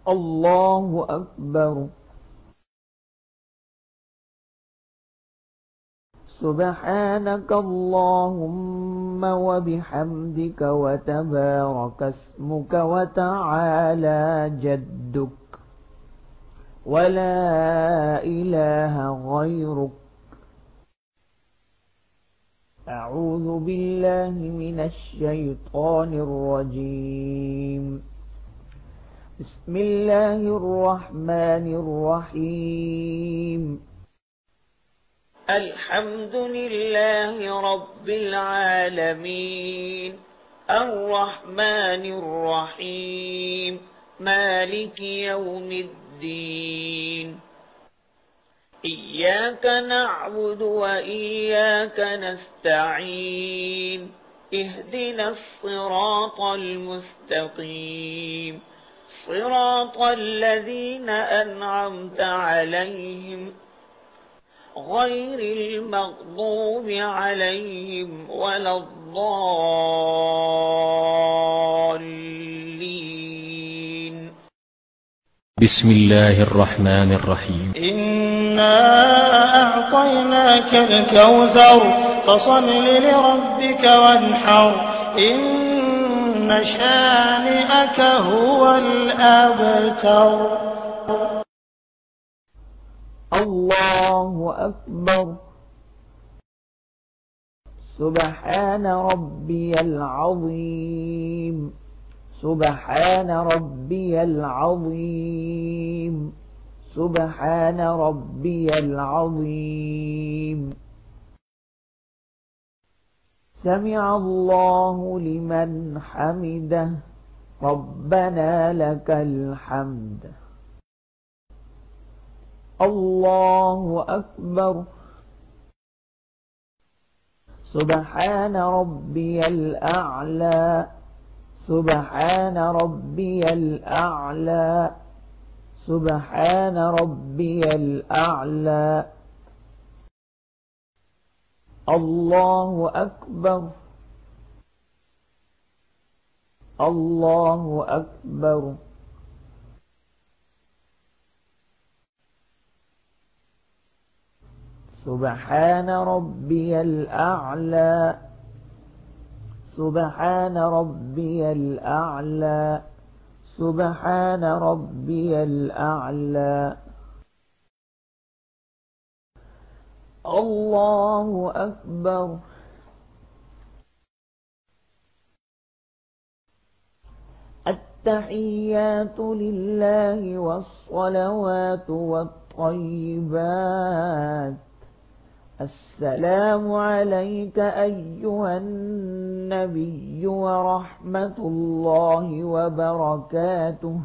الله أكبر. سبحانك اللهم وبحمدك وتبارك اسمك وتعالى جدك ولا إله غيرك. أعوذ بالله من الشيطان الرجيم. بسم الله الرحمن الرحيم. الحمد لله رب العالمين الرحمن الرحيم مالك يوم الدين. إياك نعبد وإياك نستعين. اهدنا الصراط المستقيم صراط الذين أنعمت عليهم غير المغضوب عليهم ولا الضالين. بسم الله الرحمن الرحيم. إنا أعطيناك الكوثر فصل لربك وانحر إن شانئك هو الأبتر. الله أكبر. سبحان ربي العظيم. سبحان ربي العظيم. سبحان ربي العظيم. سمع الله لمن حمده ربنا لك الحمد. الله أكبر. سبحان ربي الأعلى. سبحان ربي الأعلى. سبحان ربي الأعلى. الله أكبر. الله أكبر. سبحان ربي الأعلى. سبحان ربي الأعلى. سبحان ربي الأعلى. الله أكبر. التحيات لله والصلوات والطيبات. السلام عليك أيها النبي ورحمة الله وبركاته.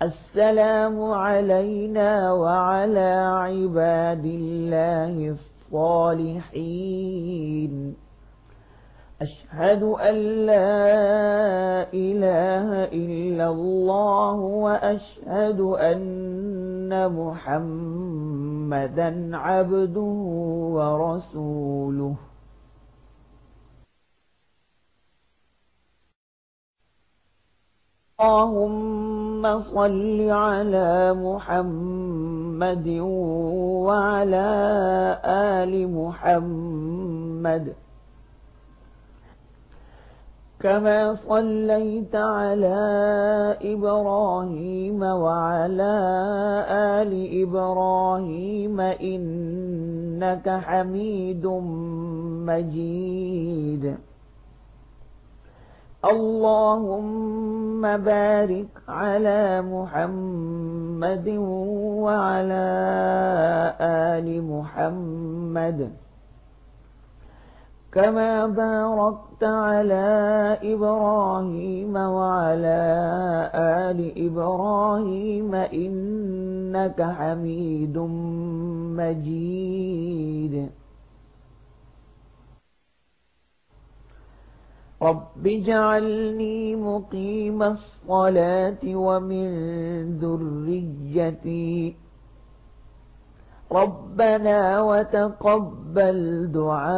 السلام علينا وعلى عباد الله الصالحين. أشهد أن لا إله إلا الله وأشهد أن محمدًا عبده ورسوله. اللهم صل على محمد وعلى آل محمد كما صليت على إبراهيم وعلى آل إبراهيم إنك حميد مجيد. اللهم بارك على محمد وعلى آل محمد كما باركت على إبراهيم وعلى آل إبراهيم إنك حميد مجيد. رب اجعلني مقيم الصلاة ومن ذريتي ربنا وتقبل دعاء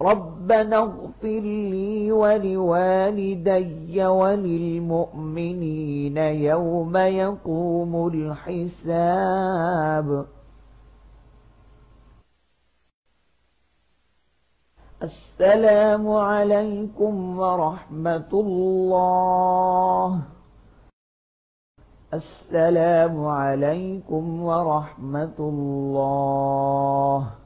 ربنا اغفر لي ولوالدي وللمؤمنين يوم يقوم الحساب. السلام عليكم ورحمة الله. السلام عليكم ورحمة الله.